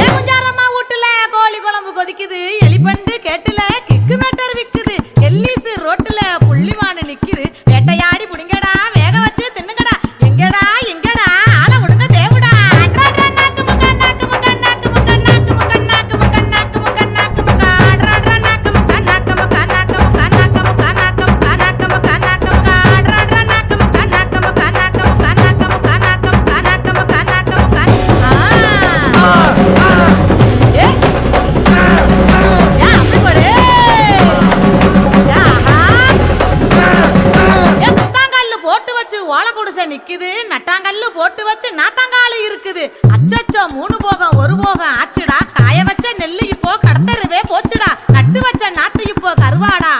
ஏகுஞ்சாரம்மா வீட்டுல கோழி குழம்பு கொதிக்குது, எலிபண்டு கேட்டுல கிக்கு மேட்டர் விக்குது, எல்லீசு ரோட்டுல புள்ளிமானு நிக்குது, வேட்டையாடி புடிங்கடா வேக வச்சு தின்னுங்கடா, எங்கடா எங்கடா ஆள விடுங்க தேவுடா. நாக்கு முக்கா நாக்கு முக்கா நாக்கு முக்கா நாக்கு முக்கா நாக்கு முக்கா நாக்கு முக்கா நாக்கு முக்கா ஆட்ரா நாக்கு முக்கா நாக்கு முக்கா நாக்கு முக்கா நாக்கு முக்கா நாக்கு முக்கா நாக்கு முக்கா நாக்கு முக்கா ஆட்ரா நாக்கு முக்கா நாக்கு முக்கா நாக்கு முக்கா நாக்கு முக்கா நாக்கு முக்கா நாக்கு முக்கா நாக்கு முக்கா ஏ அப்படி போடு. நட்டாங்கல்லு போட்டு வச்சு ஓலை குடிசை நிக்குது, நட்டாங்கல்லு போட்டு வச்சு நாத்தாங்காலு இருக்குது, அச்சச்சோ 3 போகம் 1 போகம் ஆச்சுடா, காய வச்ச நெல்லு இப்போ கடத்தருவே போச்சுடா, நட்டு வச்ச நாத்து இப்போ கருவாடா